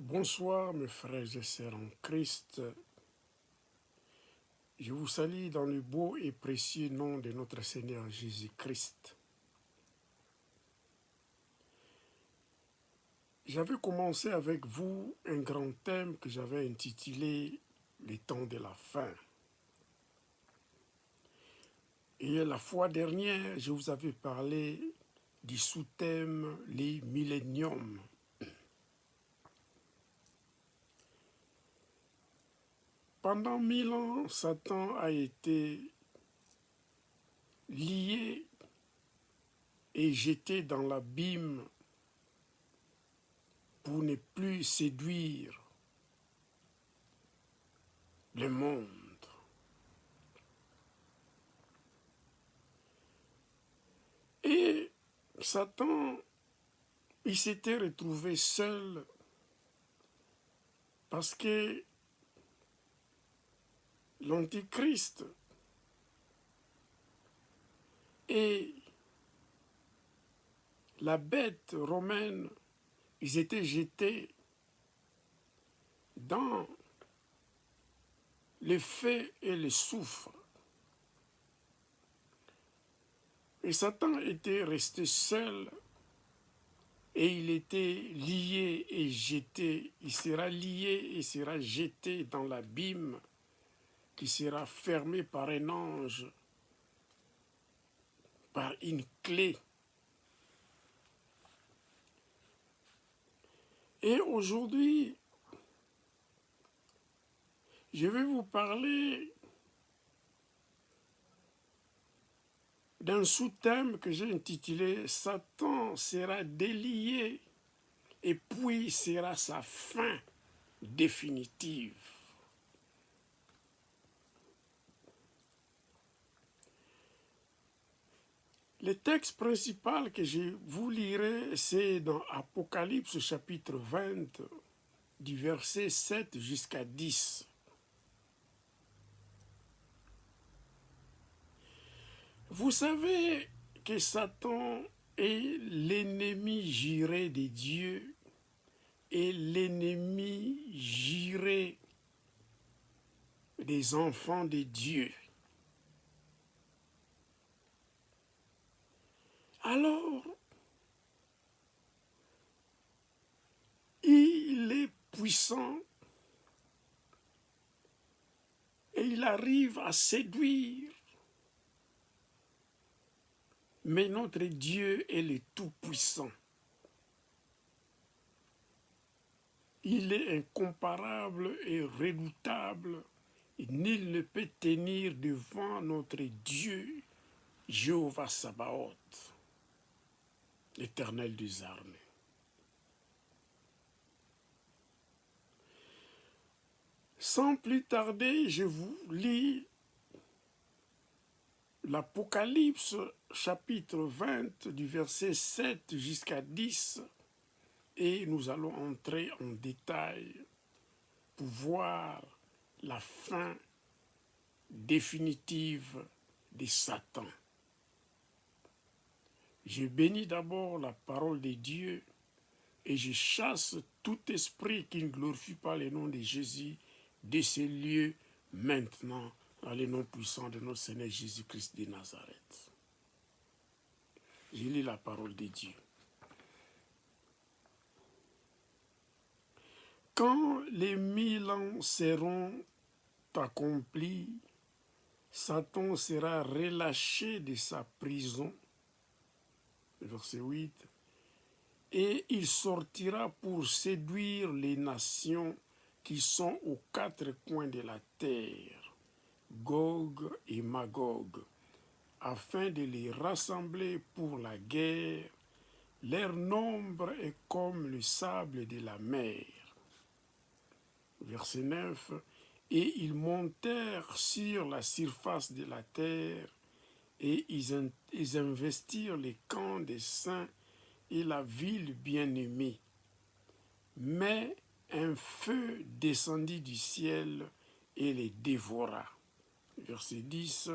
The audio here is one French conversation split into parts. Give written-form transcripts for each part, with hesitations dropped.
Bonsoir mes frères et sœurs en Christ. Je vous salue dans le beau et précieux nom de notre Seigneur Jésus-Christ. J'avais commencé avec vous un grand thème que j'avais intitulé « Les temps de la fin ». Et la fois dernière, je vous avais parlé du sous-thème « Les milléniums ». Pendant 1000 ans, Satan a été lié et jeté dans l'abîme pour ne plus séduire le monde. Et Satan, il s'était retrouvé seul parce que l'Antichrist et la bête romaine, ils étaient jetés dans le feu et le soufre. Et Satan était resté seul et il était lié et jeté. Il sera lié et sera jeté dans l'abîme qui sera fermé par un ange, par une clé. Et aujourd'hui, je vais vous parler d'un sous-thème que j'ai intitulé « Satan sera délié et puis sera sa fin définitive ». Le texte principal que je vous lirai, c'est dans Apocalypse chapitre 20, du verset 7 jusqu'à 10. Vous savez que Satan est l'ennemi juré de Dieu et l'ennemi juré des enfants de Dieu. Alors, il est puissant et il arrive à séduire. Mais notre Dieu est le Tout-Puissant. Il est incomparable et redoutable. Et nul ne peut tenir devant notre Dieu, Jéhovah Sabaoth, l'Éternel des armées. Sans plus tarder, je vous lis l'Apocalypse chapitre 20 du verset 7 jusqu'à 10 et nous allons entrer en détail pour voir la fin définitive de Satan. Je bénis d'abord la parole de Dieu et je chasse tout esprit qui ne glorifie pas le nom de Jésus de ces lieux maintenant dans le nom puissant de notre Seigneur Jésus-Christ de Nazareth. Je lis la parole de Dieu. Quand les 1000 ans seront accomplis, Satan sera relâché de sa prison, verset 8, et il sortira pour séduire les nations qui sont aux 4 coins de la terre, Gog et Magog, afin de les rassembler pour la guerre. Leur nombre est comme le sable de la mer. Verset 9. Et ils montèrent sur la surface de la terre, et ils investirent les camps des saints et la ville bien-aimée. Mais un feu descendit du ciel et les dévora. Verset 10.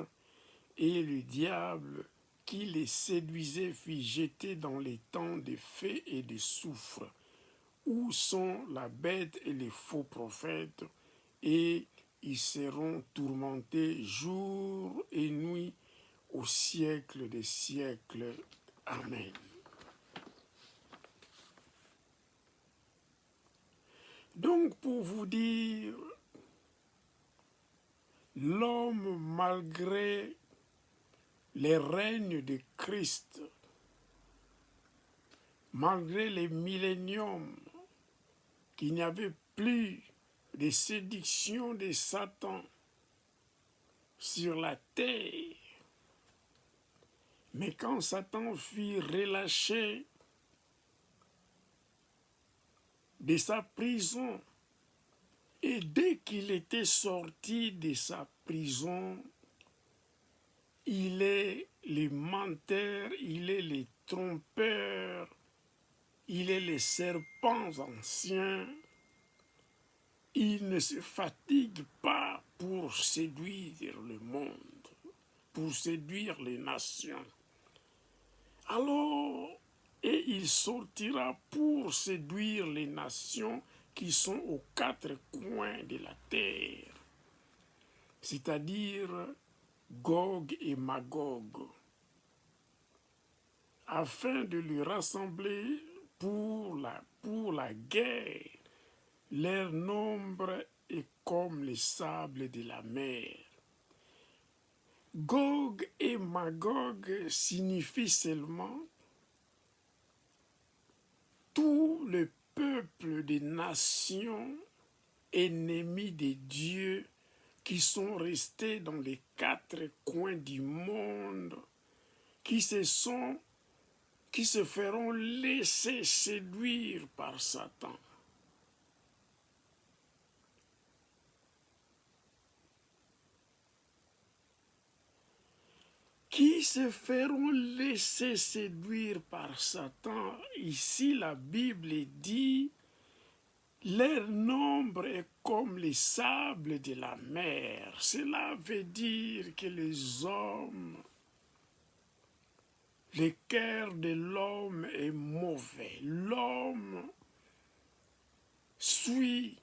Et le diable qui les séduisait fut jeté dans les temps de feu et de soufre, où sont la bête et les faux prophètes, et ils seront tourmentés jour et nuit au siècle des siècles. Amen. Donc, pour vous dire, l'homme, malgré les règnes de Christ, malgré les milléniums, qu'il n'y avait plus de séduction de Satan sur la terre, mais quand Satan fut relâché de sa prison, et dès qu'il était sorti de sa prison, il est le menteur, il est le trompeur, il est le serpent ancien. Il ne se fatigue pas pour séduire le monde, pour séduire les nations. Alors, et il sortira pour séduire les nations qui sont aux quatre coins de la terre, c'est-à-dire Gog et Magog, afin de les rassembler pour la guerre. Leur nombre est comme les sables de la mer. Gog et Magog signifient seulement tout le peuple des nations ennemis de Dieu qui sont restés dans les quatre coins du monde, qui se feront laisser séduire par Satan. Qui se feront laisser séduire par Satan. Ici, la Bible dit, leur nombre est comme les sables de la mer. Cela veut dire que les hommes, le cœur de l'homme est mauvais. L'homme suit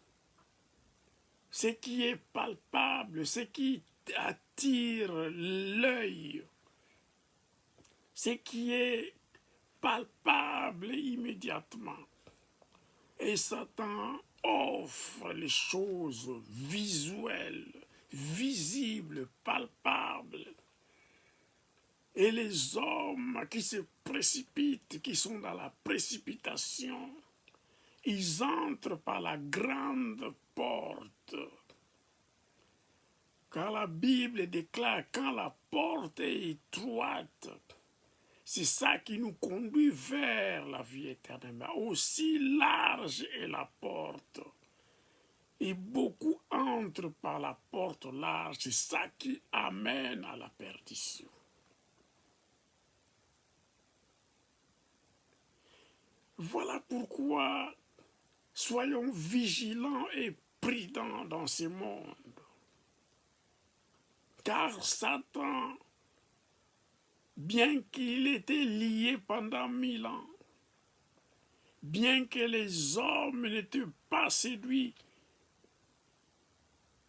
ce qui est palpable, ce qui attire l'œil, ce qui est palpable immédiatement. Et Satan offre les choses visuelles, visibles, palpables. Et les hommes qui se précipitent, qui sont dans la précipitation, ils entrent par la grande porte. Car la Bible déclare, quand la porte est étroite, c'est ça qui nous conduit vers la vie éternelle. Mais aussi large est la porte. Et beaucoup entrent par la porte large. C'est ça qui amène à la perdition. Voilà pourquoi soyons vigilants et prudents dans ce monde. Car Satan, bien qu'il était lié pendant 1000 ans, bien que les hommes n'étaient pas séduits,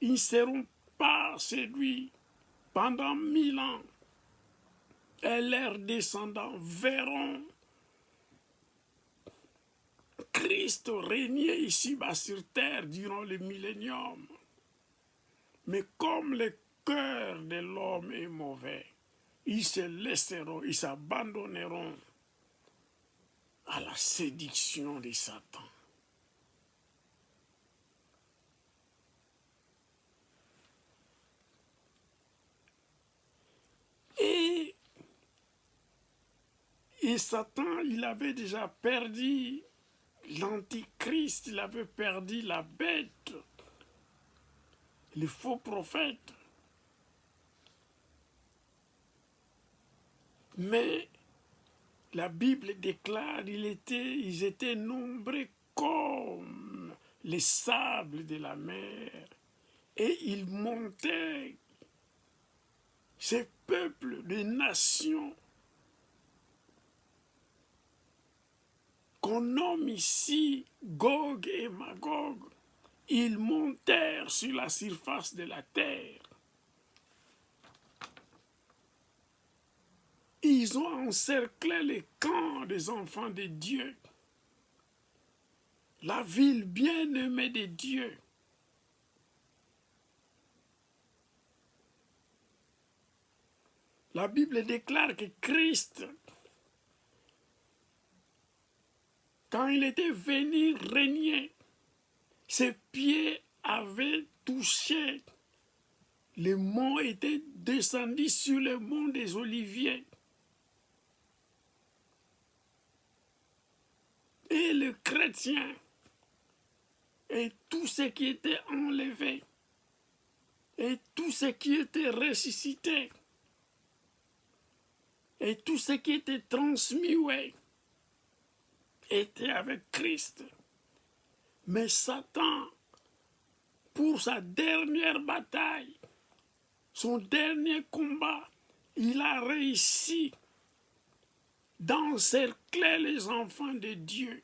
ils ne seront pas séduits pendant 1000 ans. Et leurs descendants verront Christ régner ici-bas sur terre durant le millénium. Mais comme le cœur de l'homme est mauvais, ils se laisseront, ils s'abandonneront à la séduction de Satan. Et Satan, il avait déjà perdu l'antichrist, il avait perdu la bête, les faux prophètes. Mais la Bible déclare ils étaient nombreux comme les sables de la mer. Et ils montaient, ces peuples de nations, qu'on nomme ici Gog et Magog, ils montèrent sur la surface de la terre. Ils ont encerclé les camps des enfants de Dieu, la ville bien-aimée de Dieu. La Bible déclare que Christ, quand il était venu régner, ses pieds avaient touché. Le mont était descendu sur le mont des Oliviers. Et le chrétien et tout ce qui était enlevé et tout ce qui était ressuscité et tout ce qui était transmis, ouais, était avec Christ. Mais Satan, pour sa dernière bataille, son dernier combat, il a réussi d'encercler les enfants de Dieu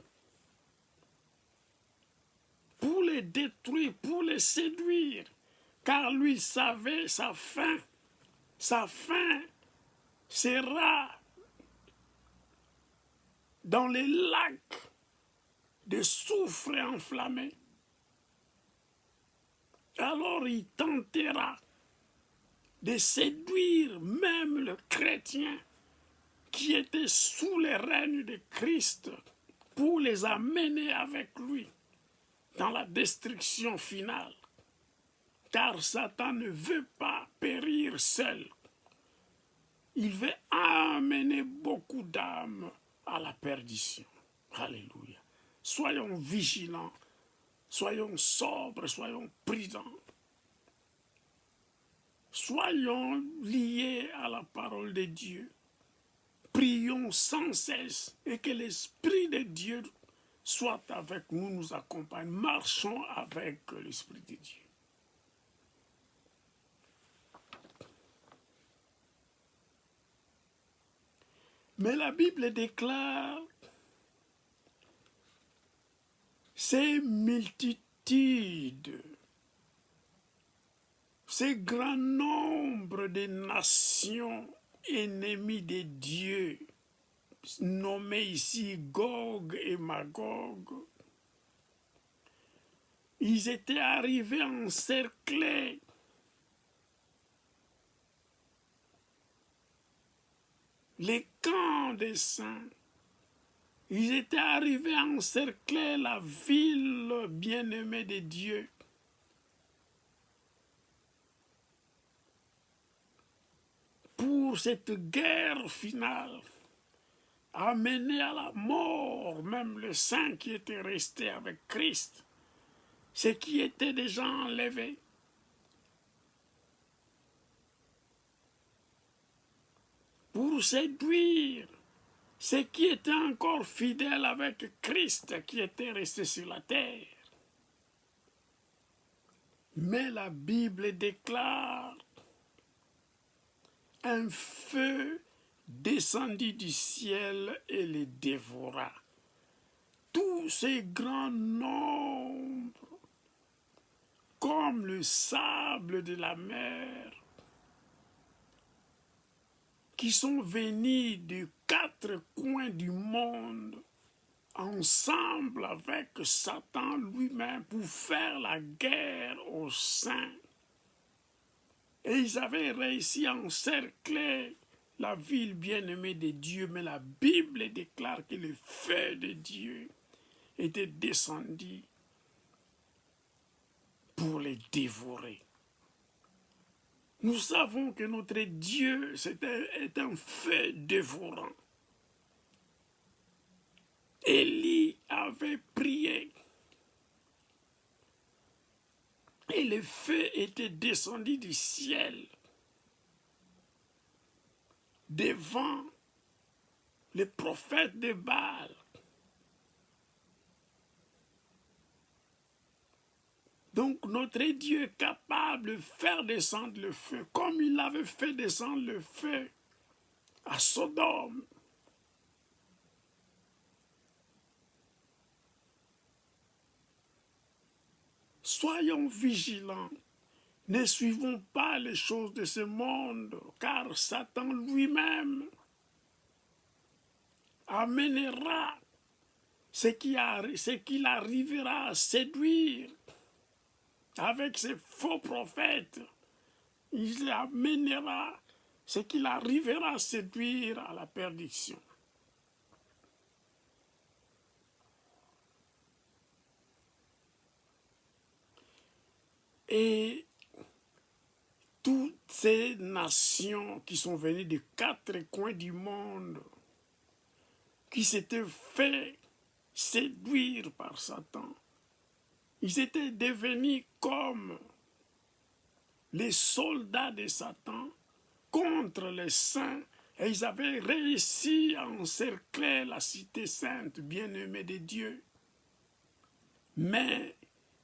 pour les détruire, pour les séduire, car lui savait sa fin. Sa fin sera dans les lacs de soufre enflammé. Alors il tentera de séduire même le chrétien qui était sous le règne de Christ pour les amener avec lui dans la destruction finale. Car Satan ne veut pas périr seul. Il veut amener beaucoup d'âmes à la perdition. Alléluia. Soyons vigilants, soyons sobres, soyons prudents. Soyons liés à la parole de Dieu. Prions sans cesse et que l'Esprit de Dieu soit avec nous, nous accompagne. Marchons avec l'Esprit de Dieu. Mais la Bible déclare ces multitudes, ces grands nombres de nations ennemies de Dieu, nommés ici Gog et Magog, ils étaient arrivés à encercler les camps des saints. Ils étaient arrivés à encercler la ville bien-aimée de Dieu. Pour cette guerre finale, amener à la mort même le saint qui était resté avec Christ, ceux qui étaient déjà enlevés. Pour séduire ceux qui étaient encore fidèles avec Christ, qui était resté sur la terre. Mais la Bible déclare un feu descendit du ciel et les dévora. Tous ces grands nombres, comme le sable de la mer, qui sont venus de 4 coins du monde, ensemble avec Satan lui-même, pour faire la guerre aux saints. Et ils avaient réussi à encercler la ville bien-aimée de Dieu, mais la Bible déclare que le feu de Dieu était descendu pour les dévorer. Nous savons que notre Dieu est un feu dévorant. Élie avait prié et le feu était descendu du ciel devant le prophète de Baal. Donc notre Dieu est capable de faire descendre le feu, comme il avait fait descendre le feu à Sodome. soyons vigilants. Ne suivons pas les choses de ce monde, car Satan lui-même amènera ce qu'il arrivera à séduire avec ses faux prophètes. Il amènera ce qu'il arrivera à séduire à la perdition. Et toutes ces nations qui sont venues des 4 coins du monde, qui s'étaient fait séduire par Satan, ils étaient devenus comme les soldats de Satan contre les saints, et ils avaient réussi à encercler la cité sainte, bien-aimée de Dieu. Mais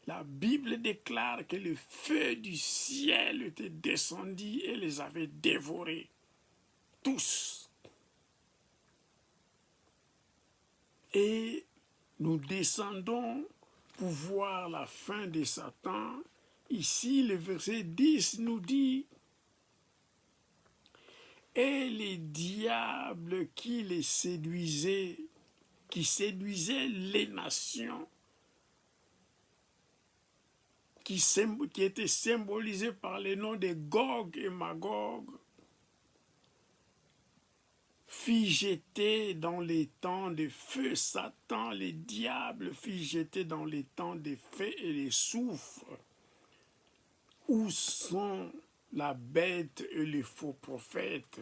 la Bible déclare que le feu du ciel était descendu et les avait dévorés, tous. Et nous descendons pour voir la fin de Satan. Ici, le verset 10 nous dit « Et les diables qui les séduisaient, qui séduisaient les nations, qui étaient symbolisés par les noms de Gog et Magog, fit jeter dans les temps de feu. Satan, les diables, fit jeter dans les temps de feu et les soufre, où sont la bête et les faux prophètes.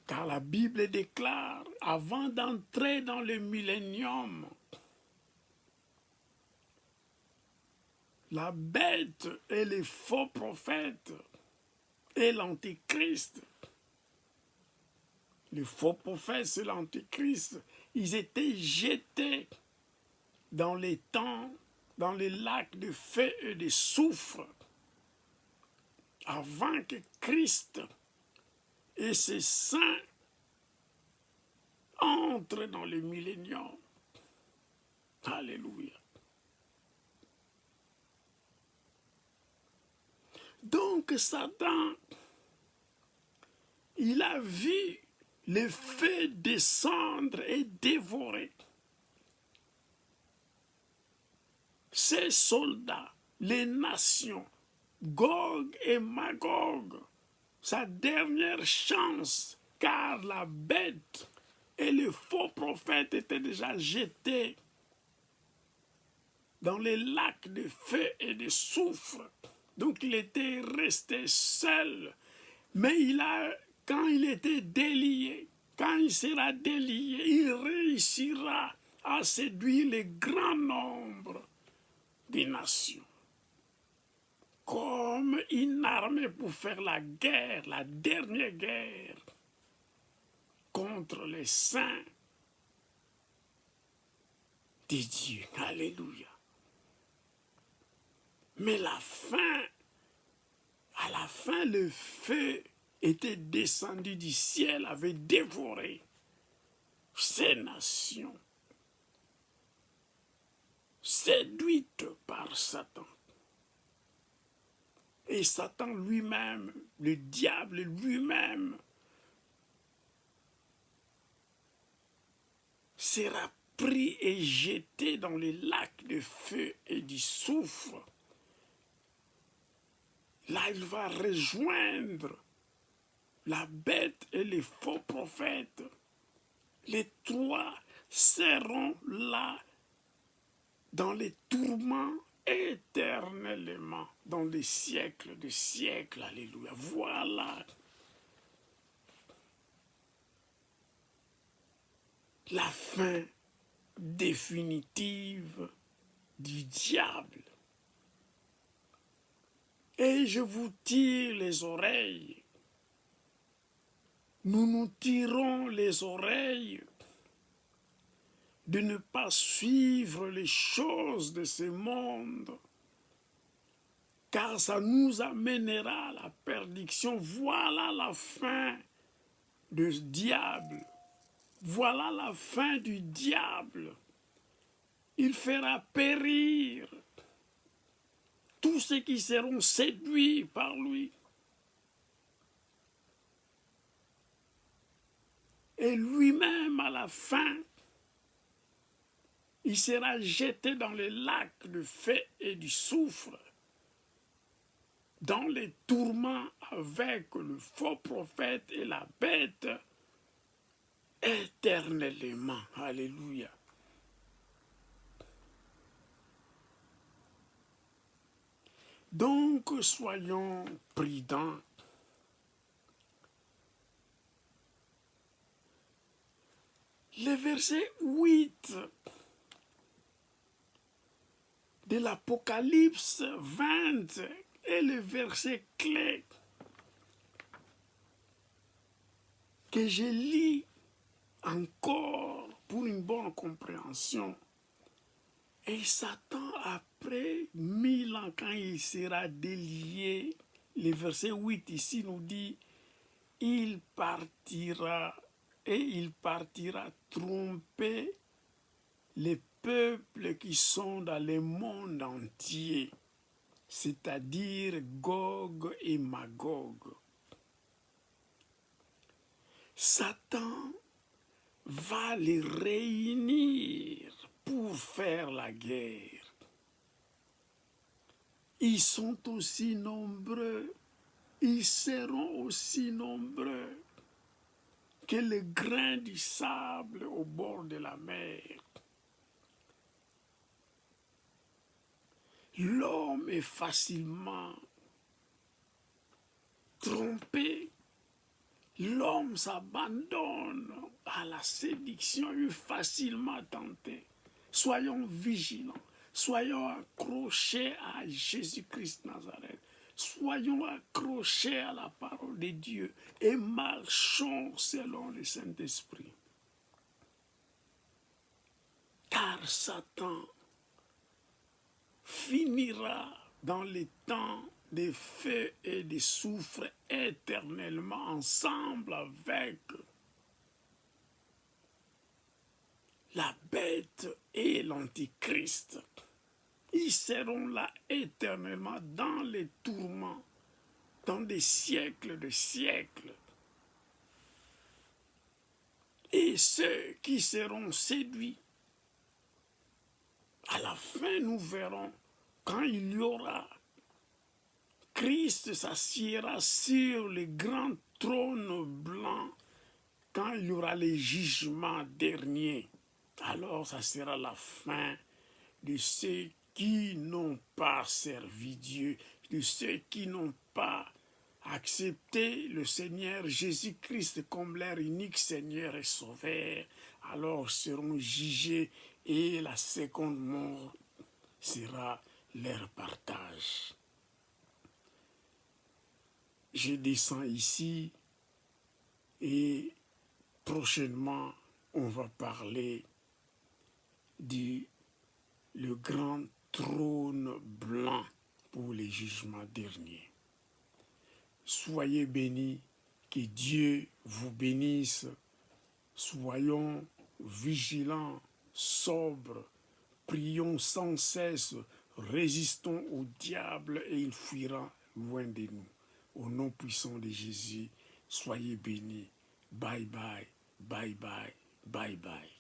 Car la Bible déclare, avant d'entrer dans le millénium, la bête et les faux prophètes et l'antéchrist. Les faux prophètes, c'est l'antéchrist. Ils étaient jetés dans les temps, dans les lacs de feu et de soufre, avant que Christ et ses saints entrent dans le millénium. Alléluia. Donc Satan, il a vu le feu descendre et dévorer ces soldats, les nations, Gog et Magog, sa dernière chance, car la bête et le faux prophète étaient déjà jetés dans les lacs de feu et de soufre. Donc il était resté seul, mais quand il était délié, quand il sera délié, il réussira à séduire le grand nombre des nations. Comme une armée pour faire la guerre, la dernière guerre contre les saints de Dieu. Alléluia. Mais à la fin, le feu était descendu du ciel, avait dévoré ces nations, séduites par Satan. Et Satan lui-même, le diable lui-même, sera pris et jeté dans les lacs de feu et du soufre. Là, il va rejoindre la bête et les faux prophètes. Les trois seront là dans les tourments éternellement, dans les siècles des siècles. Alléluia. Voilà la fin définitive du diable. Et je vous tire les oreilles. Nous nous tirons les oreilles de ne pas suivre les choses de ce monde, car ça nous amènera à la perdition. Voilà la fin du diable. Voilà la fin du diable. Il fera périr tous ceux qui seront séduits par lui. Et lui-même, à la fin, il sera jeté dans les lacs de feu et du soufre, dans les tourments avec le faux prophète et la bête, éternellement. Alléluia. Donc, soyons prudents. Le verset 8 de l'Apocalypse 20 est le verset clé que je lis encore pour une bonne compréhension. Et Satan, après 1000 ans, quand il sera délié, le verset 8 ici nous dit, il partira tromper les peuples qui sont dans le monde entier, c'est-à-dire Gog et Magog. Satan va les réunir pour faire la guerre. Ils sont aussi nombreux, ils seront aussi nombreux que le grain du sable au bord de la mer. L'homme est facilement trompé. L'homme s'abandonne à la séduction et est facilement tenté. Soyons vigilants, soyons accrochés à Jésus-Christ Nazareth, soyons accrochés à la parole de Dieu et marchons selon le Saint-Esprit. Car Satan finira dans les temps de feu et de soufre éternellement ensemble avec la bête et l'antichrist. Ils seront là éternellement dans les tourments, dans des siècles de siècles. Et ceux qui seront séduits, à la fin nous verrons, quand il y aura, Christ s'assiera sur le grand trône blanc, quand il y aura les jugements derniers. Alors ça sera la fin de ceux qui n'ont pas servi Dieu, de ceux qui n'ont pas accepté le Seigneur Jésus-Christ comme leur unique Seigneur et Sauveur. Alors seront jugés et la seconde mort sera leur partage. Je descends ici et prochainement on va parler du le grand trône blanc pour les jugements derniers. Soyez bénis, que Dieu vous bénisse. Soyons vigilants, sobres, prions sans cesse, résistons au diable et il fuira loin de nous. Au nom puissant de Jésus, soyez bénis. Bye bye, bye bye, bye bye.